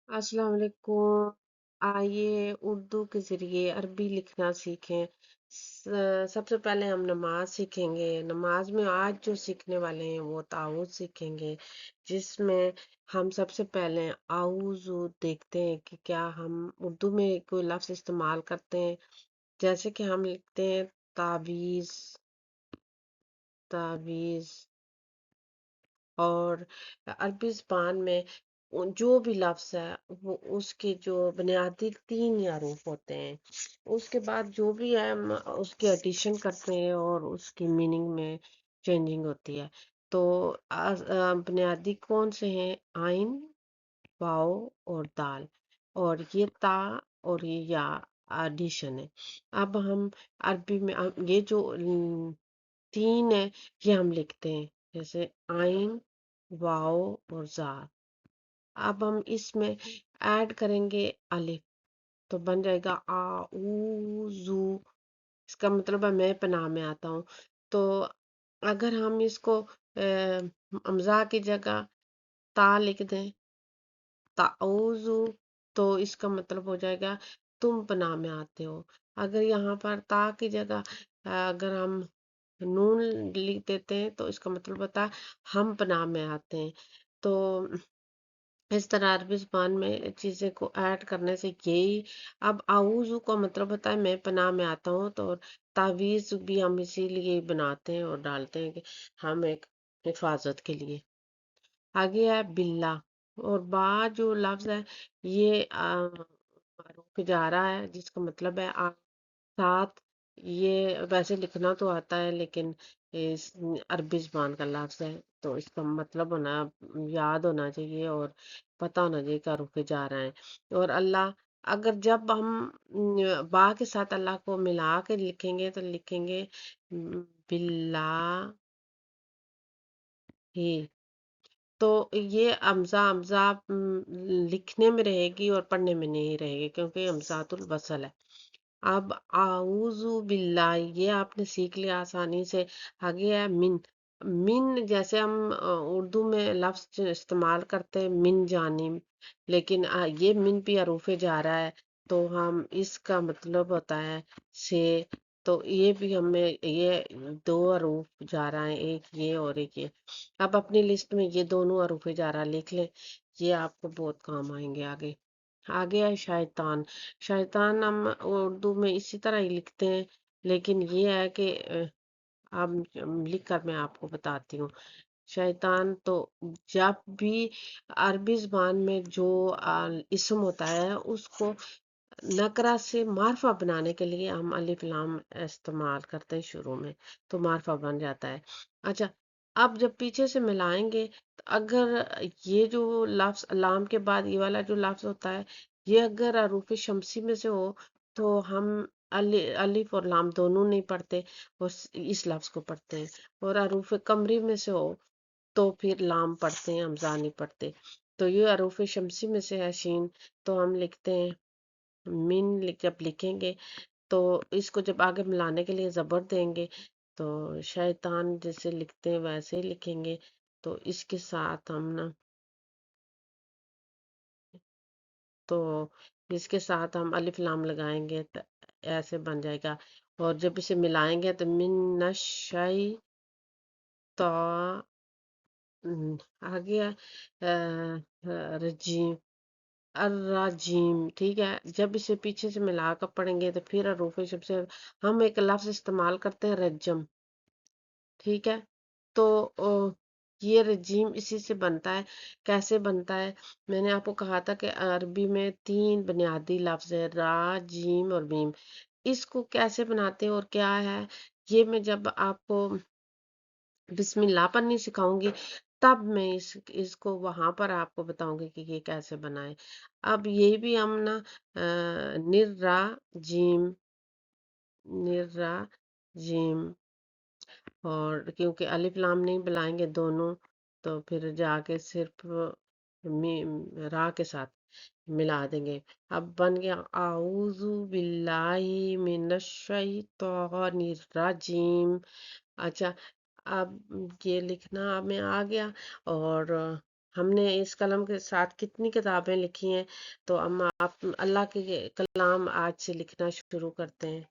अस्सलाम वालेकुम। आइए उर्दू के ज़रिए अरबी लिखना सीखें। सबसे पहले हम नमाज सीखेंगे। नमाज में आज जो सीखने वाले हैं वो ताउज़ सीखेंगे, जिसमें हम सबसे पहले आऊज़ु देखते हैं कि क्या हम उर्दू में कोई लफ्ज़ इस्तेमाल करते हैं। जैसे कि हम लिखते हैं तावीज़, तावीज़। और अरबी ज़ुबान में जो भी लफ्ज़ है वो उसके जो बुनियादी 3 ही हरूफ होते हैं। उसके बाद जो भी है हम उसकी एडिशन करते हैं और उसकी मीनिंग में चेंजिंग होती है। तो बुनियादी कौन से हैं? आइन, वाओ और दाल। और ये ता और ये या एडिशन है। अब हम अरबी में ये जो 3 है ये हम लिखते हैं, जैसे आइन, वाओ और जा। अब हम इसमें ऐड करेंगे अलिफ, तो बन जाएगा आ ऊ जू। इसका मतलब है मैं पनाह में आता हूँ। तो अगर हम इसको अमजा की जगह ता लिख दें, ताऊजू, तो इसका मतलब हो जाएगा तुम पनाह में आते हो। अगर यहाँ पर ता की जगह अगर हम नून लिख देते हैं तो इसका मतलब होता है हम पनाह में आते हैं। तो इस तरह अरबी ज़ुबान में चीज़ें को ऐड करने से यही। अब आऊज़ू का मतलब होता है मैं पनाह में आता हूँ। तो तावीज़ भी हम इसीलिए ही बनाते हैं और डालते हैं कि हम एक हिफाजत के लिए। आगे है बिल्ला। और बा जो लफ्ज़ है ये मारूफ जा रहा है, जिसका मतलब है साथ। ये वैसे लिखना तो आता है लेकिन इस अरबी ज़ुबान का लफ्ज़ है, तो इसका मतलब होना याद होना चाहिए और पता होना चाहिए कि रुके जा रहा है। और अल्लाह, अगर जब हम बा के साथ अल्लाह को मिला के लिखेंगे तो लिखेंगे बिल्ला ही। तो ये हमजा हमजा लिखने में रहेगी और पढ़ने में नहीं रहेगी, क्योंकि हमजातुल वसल है। अब आऊज़ु बिल्लाह ये आपने सीख लिया आसानी से। आगे है मिन। मिन जैसे हम उर्दू में लफ्ज़ इस्तेमाल करते हैं मिन जानिब, लेकिन ये मिन भी हरूफ जा रहा है, तो हम इसका मतलब होता है से। तो ये भी हमें ये दो हरूफ जा रहा है, एक ये और एक ये। अब अपनी लिस्ट में ये दोनों हरूफ जा रहा लिख लें, ये आपको बहुत काम आएंगे आगे। आगे है शैतान। शैतान हम उर्दू में इसी तरह ही लिखते हैं, लेकिन ये है कि अब लिख कर मैं आपको बताती हूँ। शैतान तो जब भी अरबी ज़ुबान में जो इस्म होता है उसको नकरा से मार्फा बनाने के लिए हम अलिफ लाम इस्तेमाल करते हैं शुरू में, तो मार्फा बन जाता है। अच्छा, अब जब पीछे से मिलाएंगे तो अगर ये जो लफ्ज़ लाम के बाद ये वाला जो लफ्ज़ होता है, ये अगर अरूफ शमसी में से हो तो हम अलिफ और लाम दोनों नहीं पढ़ते और इस लफ्ज़ को पढ़ते हैं। और अरूफ कमरी में से हो तो फिर लाम पढ़ते हैं, हमजा नहीं पढ़ते। तो ये अरूफ शमसी में से है शीन, तो हम लिखते हैं जब लिखेंगे तो इसको जब आगे मिलाने के लिए ज़बर देंगे तो शैतान जैसे लिखते हैं वैसे ही लिखेंगे। तो इसके साथ हम ना, तो इसके साथ हम अलिफ लाम लगाएंगे तो ऐसे बन जाएगा। और जब इसे मिलाएंगे तो मिन नशै तो आ गया रजीम, अर्राजीम। ठीक है, जब इसे पीछे से मिलाकर पढ़ेंगे तो फिर हरूफ सबसे हम एक लफ्ज़ इस्तेमाल करते हैं रज्जम। ठीक है, तो ये रजीम इसी से बनता है। कैसे बनता है? मैंने आपको कहा था कि अरबी में 3 बुनियादी लफ्ज़ है, रा, जीम और मीम। इसको कैसे बनाते हैं और क्या है, ये मैं जब आपको बिस्मिल्लाह पढ़नी सिखाऊंगी तब मैं इसको वहां पर आपको बताऊंगी कि ये कैसे बनाए। अब ये भी हम ना निर्रा जीम, निर्रा जीम। और क्योंकि अलिफ लाम नहीं बुलाएंगे दोनों, तो फिर जाके सिर्फ रा के साथ मिला देंगे। अब बन गया आऊज़ु बिल्लाहि मिनश शैतानिर रजीम। अच्छा, अब ये लिखना में आ गया। और ہم نے اس قلم کے ساتھ کتنی کتابیں لکھی ہیں، تو ہم آپ اللہ کے کلام آج سے لکھنا شروع کرتے ہیں۔